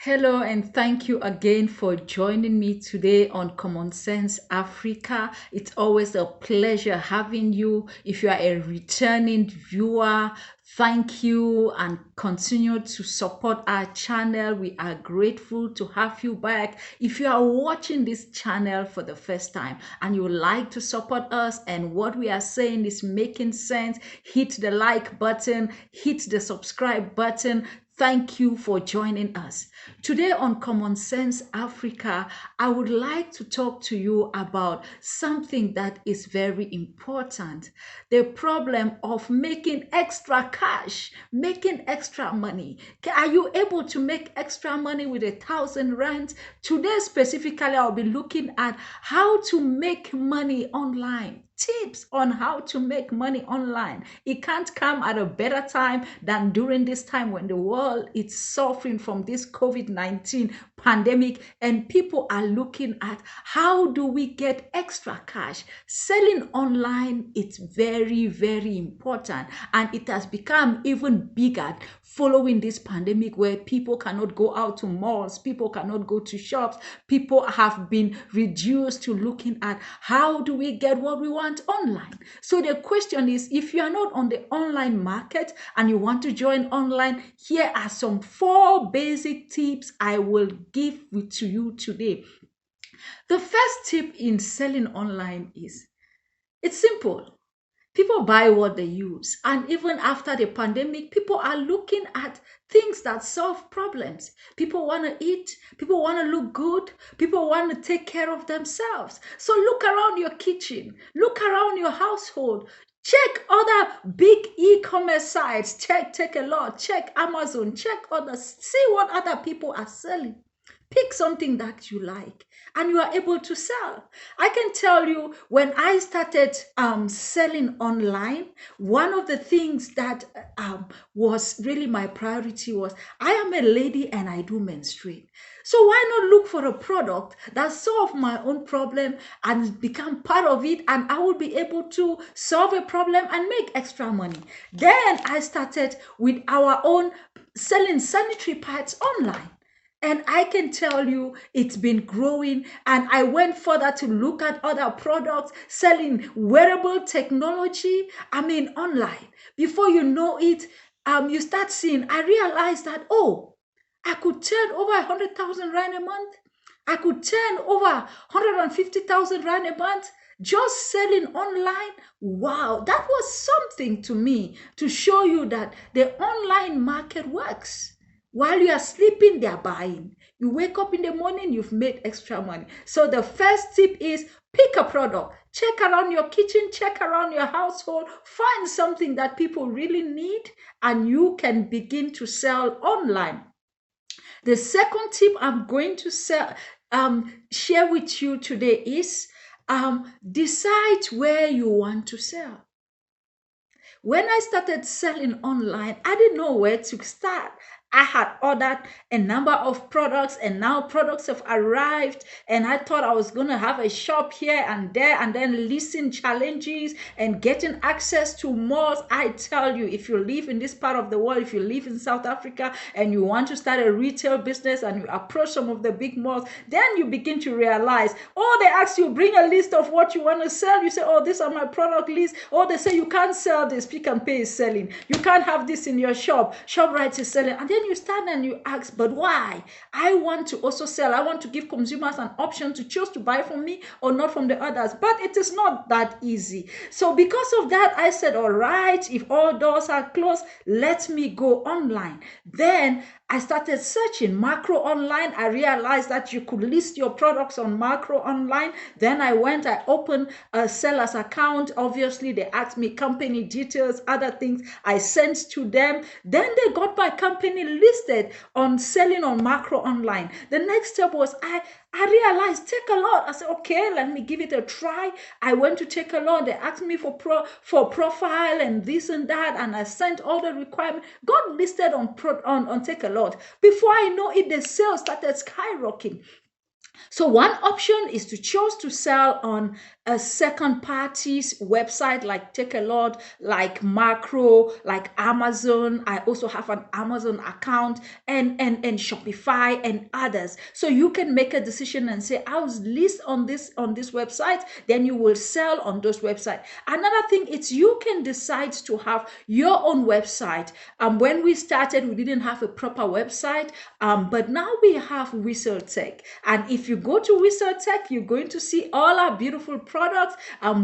Hello, and thank you again for joining me today on Common Sense Africa. It's always a pleasure having you. If you are a returning viewer, thank you and continue to support our channel. We are grateful to have you back. If you are watching this channel for the first time and you would like to support us and what we are saying is making sense, hit the like button, hit the subscribe button. Thank you for joining us. Today on Common Sense Africa, I would like to talk to you about something that is very important. The problem of making extra cash, making extra money. Are you able to make extra money with 1,000 rand? Today specifically, I'll be looking at how to make money online. Tips on how to make money online. It can't come at a better time than during this time when the world is suffering from this COVID-19 pandemic and people are looking at how do we get extra cash. Selling online, it's very, very important, and it has become even bigger following this pandemic where people cannot go out to malls, people cannot go to shops, people have been reduced to looking at how do we get what we want online. So the question is, if you are not on the online market and you want to join online, here are some 4 basic tips I will give to you today. The first tip in selling online is, it's simple. People buy what they use. And even after the pandemic, people are looking at things that solve problems. People want to eat. People want to look good. People want to take care of themselves. So look around your kitchen. Look around your household. Check other big e-commerce sites. Check Takealot. Check Amazon. Check others. See what other people are selling. Pick something that you like and you are able to sell. I can tell you, when I started selling online, one of the things that was really my priority was, I am a lady and I do menstruate. So why not look for a product that solves my own problem and become part of it, and I will be able to solve a problem and make extra money. Then I started with our own selling sanitary pads online. And I can tell you it's been growing. And I went further to look at other products selling wearable technology. Online. Before you know it, you start seeing, I realized that, oh, I could turn over 100,000 rand a month. I could turn over 150,000 rand a month just selling online. Wow, that was something to me to show you that the online market works. While you are sleeping, they are buying. You wake up in the morning, you've made extra money. So the first tip is, pick a product. Check around your kitchen, check around your household, find something that people really need, and you can begin to sell online. The second tip I'm going to share with you today is, decide where you want to sell. When I started selling online, I didn't know where to start. I had ordered a number of products and now products have arrived, and I thought I was going to have a shop here and there and then listing challenges and getting access to malls. I tell you, if you live in this part of the world, if you live in South Africa and you want to start a retail business and you approach some of the big malls, then you begin to realize, oh, they ask you, bring a list of what you want to sell. You say, oh, these are my product list. Or they say, you can't sell this. Pick and Pay is selling. You can't have this in your shop. ShopRite is selling. And then you stand and you ask, but why? I want to also sell. I want to give consumers an option to choose to buy from me or not from the others. But it is not that easy. So because of that, I said, all right, if all doors are closed, let me go online. Then I started searching Macro online. I realized that you could list your products on Macro online. Then I opened a seller's account. Obviously, they asked me company details, other things I sent to them. Then they got my company listed on selling on Macro online. The next step was, I realized Takealot. I said, okay, let me give it a try. I went to Takealot. They asked me for profile and this and that, and I sent all the requirements. Got listed on Takealot. Before I know it, the sales started skyrocketing. So one option is to choose to sell on a second party's website like Takealot, like Macro, like Amazon. I also have an Amazon account and Shopify and others. So you can make a decision and say, I'll list on this website, then you will sell on those websites. Another thing is you can decide to have your own website. When we started, we didn't have a proper website, but now we have Whistle Tech. And if you go to Whistle Tech, you're going to see all our beautiful products.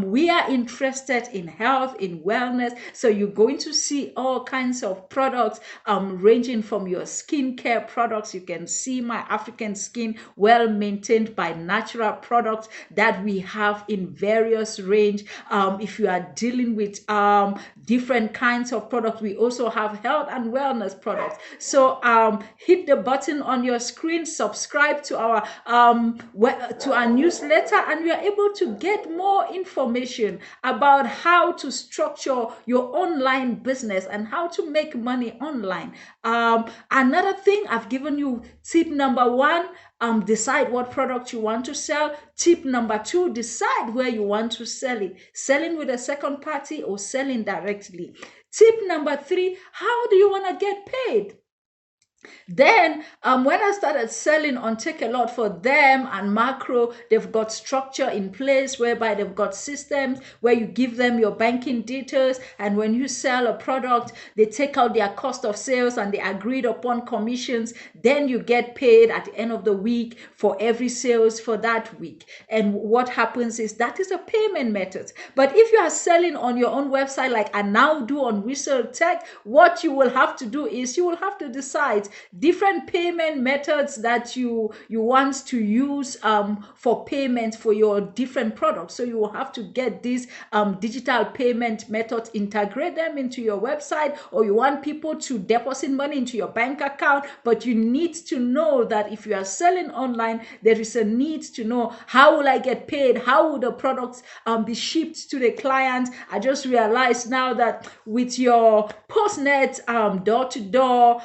We are interested in health, in wellness. So you're going to see all kinds of products, ranging from your skincare products. You can see my African skin, well maintained by natural products that we have in various range. If you are dealing with different kinds of products, we also have health and wellness products. So hit the button on your screen, subscribe to our newsletter, and you are able to get more information about how to structure your online business and how to make money online. Another thing, I've given you tip number 1, decide what product you want to sell. Tip number 2, decide where you want to sell it, selling with a second party or selling directly. Tip number 3, how do you want to get paid? Then when I started selling on Takealot for them and Macro, they've got structure in place whereby they've got systems where you give them your banking details, and when you sell a product, they take out their cost of sales and they agreed upon commissions. Then you get paid at the end of the week for every sales for that week. And what happens is that is a payment method. But if you are selling on your own website like I now do on Whistle Tech, what you will have to do is you will have to decide different payment methods that you want to use for payment for your different products. So you will have to get these digital payment methods, integrate them into your website, or you want people to deposit money into your bank account. But you need to know that if you are selling online, there is a need to know, how will I get paid? How will the products be shipped to the client? I just realized now that with your Postnet door-to-door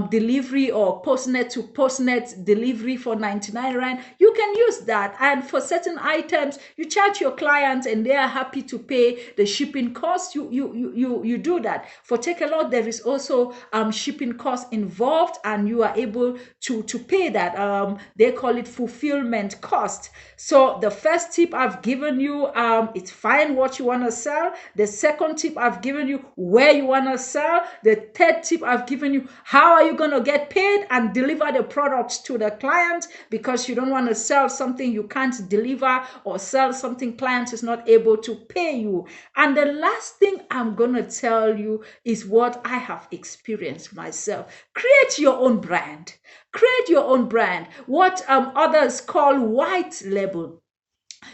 delivery or Postnet to Postnet delivery for 99 Rand, you can use that. And for certain items, you charge your clients and they are happy to pay the shipping cost. You do that. For Takealot, there is also shipping cost involved, and you are able to pay that. They call it fulfillment cost. So the first tip I've given you, it's find what you want to sell. The second tip I've given you, where you want to sell. The third tip I've given you, how are you going to get paid and deliver the products to the client, because you don't want to sell something you can't deliver or sell something client is not able to pay you. And the last thing I'm going to tell you is what I have experienced myself. Create your own brand. Create your own brand. What others call white label.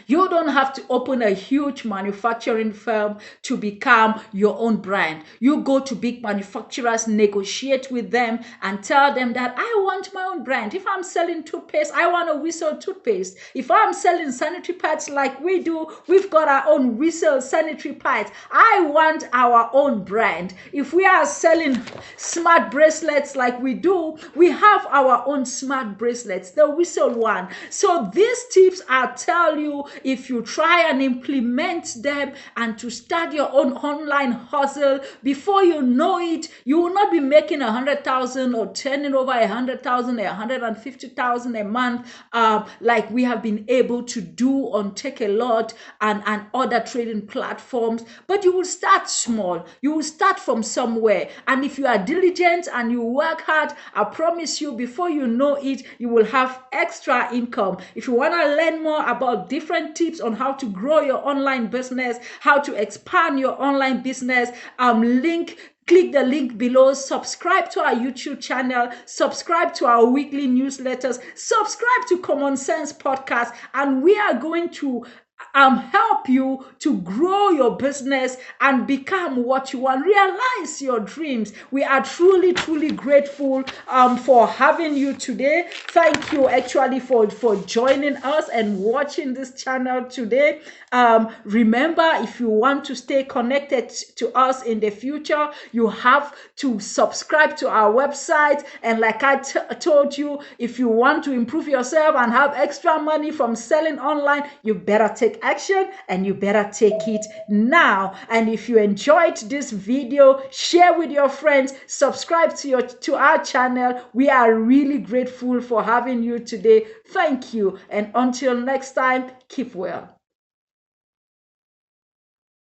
You don't have to open a huge manufacturing firm to become your own brand. You go to big manufacturers, negotiate with them, and tell them that I want my own brand. If I'm selling toothpaste, I want a Whistle toothpaste. If I'm selling sanitary pads like we do, we've got our own Whistle sanitary pads. I want our own brand. If we are selling smart bracelets like we do, we have our own smart bracelets, the Whistle one. So these tips I tell you, if you try and implement them and to start your own online hustle, before you know it, you will not be making 100,000 or turning over 100,000 or 150,000 a month, like we have been able to do on Takealot and other trading platforms. But you will start small. You will start from somewhere. And if you are diligent and you work hard, I promise you, before you know it, you will have extra income. If you want to learn more about different tips on how to grow your online business, how to expand your online business, click the link below, subscribe to our YouTube channel, subscribe to our weekly newsletters, subscribe to Common Sense Podcast, and we are going to help you to grow your business and become what you want. Realize your dreams. We are truly, truly grateful for having you today. Thank you actually for joining us and watching this channel today. Remember, if you want to stay connected to us in the future, you have to subscribe to our website. And like I told you, if you want to improve yourself and have extra money from selling online, you better take take action, and you better take it now. And if you enjoyed this video, share with your friends, subscribe to our channel. We are really grateful for having you today. Thank you. And until next time, keep well.